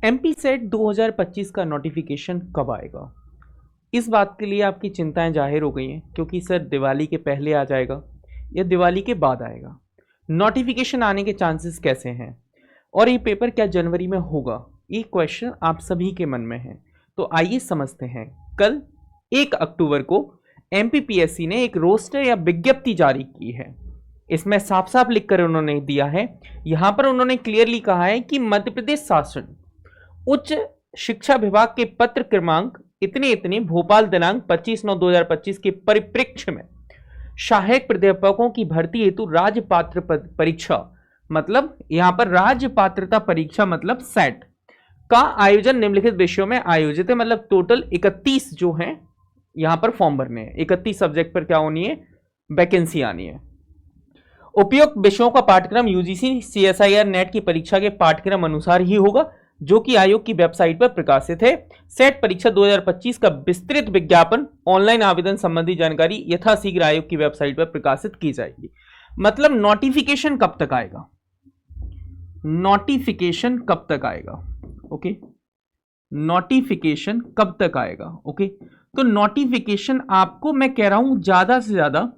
MP set 2025 का notification कब आएगा? इस बात के लिए आपकी चिंताएं जाहिर हो गई हैं क्योंकि सर दिवाली के पहले आ जाएगा या दिवाली के बाद आएगा। नोटिफिकेशन आने के चांसेस कैसे हैं और ये पेपर क्या जनवरी में होगा? ये क्वेश्चन आप सभी के मन में है। तो आइए समझते हैं। कल 1 अक्टूबर को एमपीपीएससी ने एक रोस्टर या विज्ञप्ति जारी की है। इसमें साफ साफ लिखकर उन्होंने दिया है, यहां पर उन्होंने क्लियरली कहा है कि मध्य प्रदेश शासन उच्च शिक्षा विभाग के पत्र क्रमांक इतने इतने भोपाल दिनांक 25/9/2025 के परिप्रेक्ष्य में सहायक प्राध्यापकों की भर्ती हेतु राज्य पात्र परीक्षा, मतलब यहां पर राज्य पात्रता परीक्षा मतलब सेट का आयोजन निम्नलिखित विषयों में आयोजित है। मतलब टोटल 31 जो है यहां पर फॉर्म भरने हैं। 31 सब्जेक्ट पर क्या होनी है? वैकेंसी आनी है। उपयुक्त विषयों का पाठ्यक्रम यूजीसी सीएसआईआर नेट की परीक्षा के पाठ्यक्रम अनुसार ही होगा जो कि आयोग की वेबसाइट पर प्रकाशित है। सेट परीक्षा 2025 का विस्तृत विज्ञापन ऑनलाइन आवेदन संबंधी जानकारी यथाशीघ्र आयोग की वेबसाइट पर प्रकाशित की जाएगी। मतलब नोटिफिकेशन कब तक आएगा? नोटिफिकेशन कब तक आएगा? ओके, नोटिफिकेशन कब तक आएगा? ओके, तो नोटिफिकेशन आपको मैं कह रहा हूं ज्यादा से ज्यादा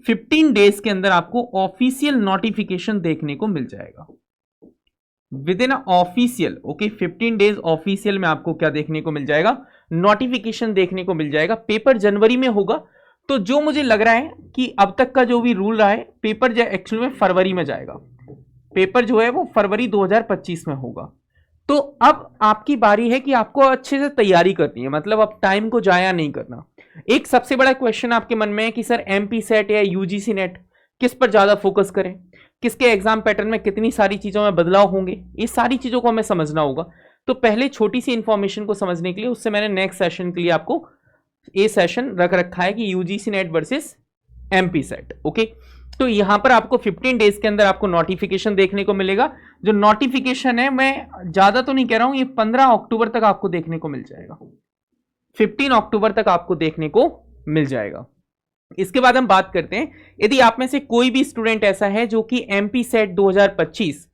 15 डेज के अंदर आपको ऑफिशियल नोटिफिकेशन देखने को मिल जाएगा। With in official, okay, 15 days official में आपको क्या देखने को मिल जाएगा? नोटिफिकेशन देखने को मिल जाएगा। पेपर जनवरी में होगा, तो जो मुझे लग रहा है कि अब तक का जो भी रूल रहा है, पेपर जो एक्चुअल में फरवरी में जाएगा। पेपर जो है वो फरवरी 2025 में होगा। तो अब आपकी बारी है कि आपको अच्छे से तैयारी करनी है, मतलब अब टाइम को जाया नहीं करना। एक सबसे बड़ा क्वेश्चन आपके मन में है कि सर एमपी सेट या यूजीसी नेट किस पर ज्यादा फोकस करें, किसके एग्जाम पैटर्न में कितनी सारी चीजों में बदलाव होंगे, ये सारी चीजों को हमें समझना होगा। तो पहले छोटी सी इंफॉर्मेशन को समझने के लिए उससे मैंने नेक्स्ट सेशन के लिए आपको ये सेशन रख रखा है कि UGC net versus MP set. Okay, तो यहां पर आपको 15 डेज के अंदर आपको नोटिफिकेशन देखने को मिलेगा। जो नोटिफिकेशन है, मैं ज्यादा तो नहीं कह रहा हूं, ये 15 अक्टूबर तक आपको देखने को मिल जाएगा। 15 अक्टूबर तक आपको देखने को मिल जाएगा। इसके बाद हम बात करते हैं, यदि आप में से कोई भी स्टूडेंट ऐसा है जो कि MP set 2025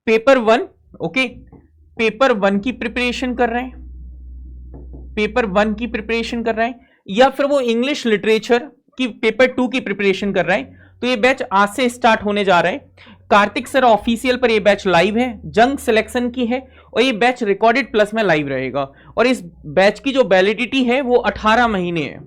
paper 1, okay, paper 1 की प्रिपरेशन कर रहे हैं, पेपर 1 की प्रिपरेशन कर रहा है, या फिर वो इंग्लिश लिटरेचर की पेपर 2 की प्रिपरेशन कर रहा है, तो ये बैच आज से स्टार्ट होने जा रहा है। कार्तिक सर ऑफिशियल पर ये बैच लाइव है, जंग सिलेक्शन की है, और ये बैच रिकॉर्डेड प्लस में लाइव रहेगा। और इस बैच की जो वैलिडिटी है वो 18 महीने है।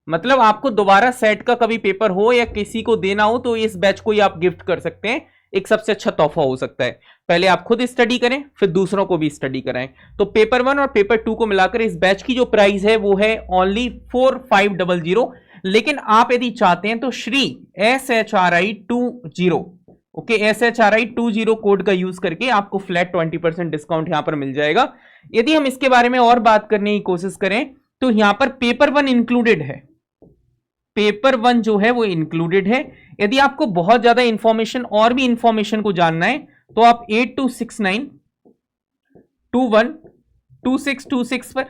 मतलब आपको दोबारा सेट का कभी पेपर हो या किसी को देना हो तो इस बैच को ही आप गिफ्ट कर सकते हैं। एक सबसे अच्छा तोहफा हो सकता है। पहले आप खुद स्टडी करें, फिर दूसरों को भी स्टडी कराएं। तो पेपर 1 और पेपर 2 को मिलाकर इस बैच की जो प्राइस है वो है ओनली 4500। लेकिन आप यदि चाहते हैं तो Shri SHRI20, okay, SHRI20 code का यूज करके आपको फ्लैट 20% डिस्काउंट यहां पर मिल जाएगा। यदि हम इसके बारे में और बात करने की कोशिश करें तो यहां पर पेपर 1 इंक्लूडेड है, पेपर 1 जो है वो इंक्लूडेड है। यदि आपको बहुत ज्यादा इंफॉर्मेशन और भी इंफॉर्मेशन को जानना है तो आप 8269212626 पर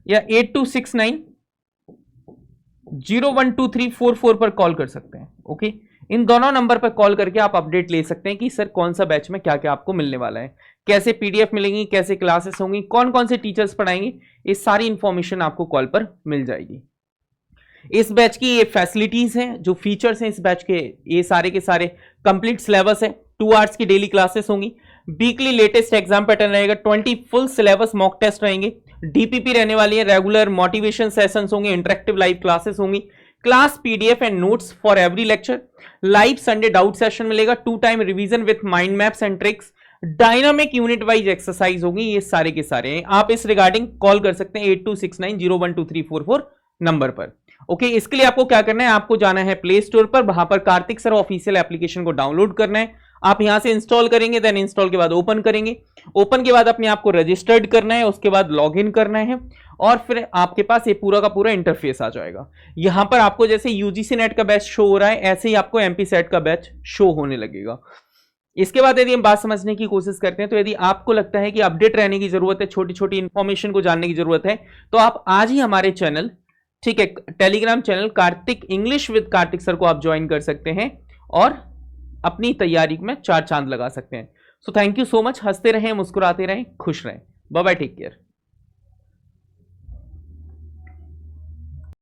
या 8269012344 पर कॉल कर सकते हैं। ओके, इन दोनों नंबर पर कॉल करके आप अपडेट ले सकते हैं कि सर कौन सा बैच में क्या क्या आपको मिलने वाला है, कैसे पीडीएफ मिलेंगी, कैसे क्लासेस होंगी, कौन कौन से टीचर्स पढ़ाएंगे, ये सारी इंफॉर्मेशन आपको कॉल पर मिल जाएगी। इस बैच की ये फैसिलिटीज हैं, जो फीचर्स हैं इस बैच के, ये सारे के सारे कंप्लीट सिलेबस है। 2 आवर्स की डेली क्लासेस होंगी, वीकली लेटेस्ट एग्जाम पैटर्न रहेगा, 20 फुल सिलेबस मॉक टेस्ट रहेंगे, डीपीपी रहने वाली है, रेगुलर मोटिवेशन सेशंस होंगे, इंटरेक्टिव लाइव क्लासेस होंगी, class PDF and notes for every lecture, live Sunday doubt session मिलेगा, 2 time revision with mind maps and tricks, dynamic unit wise exercise होगी। ये सारे के सारे हैं। आप इस रिगार्डिंग कॉल कर सकते हैं 8269012344 नंबर पर। ओके, इसके लिए आपको क्या करना है, आपको जाना है प्ले स्टोर पर, वहां पर कार्तिक सर ऑफिशियल एप्लीकेशन को डाउनलोड करना है। आप यहां से इंस्टॉल करेंगे, देन इंस्टॉल के बाद ओपन करेंगे, ओपन के बाद अपने आप को रजिस्टर्ड करना है, उसके बाद लॉगिन करना है और फिर आपके पास ये पूरा का पूरा इंटरफेस आ जाएगा। यहां पर आपको जैसे यूजीसी नेट का बैच शो हो रहा है ऐसे ही आपको एमपी सेट का बैच शो होने लगेगा। इसके बाद यदि हम बात समझने की कोशिश करते हैं तो यदि आपको लगता है कि अपडेट रहने की जरूरत है, छोटी छोटी इंफॉर्मेशन को जानने की जरूरत है, तो आप आज ही हमारे चैनल, ठीक है, Telegram channel Kartik English with Kartik sir को आप ज्वाइन कर सकते हैं और अपनी तैयारी में 4 चांद लगा सकते हैं। So thank you so much. हंसते रहें, मुस्कुराते रहें, खुश रहें। Bye bye, take care.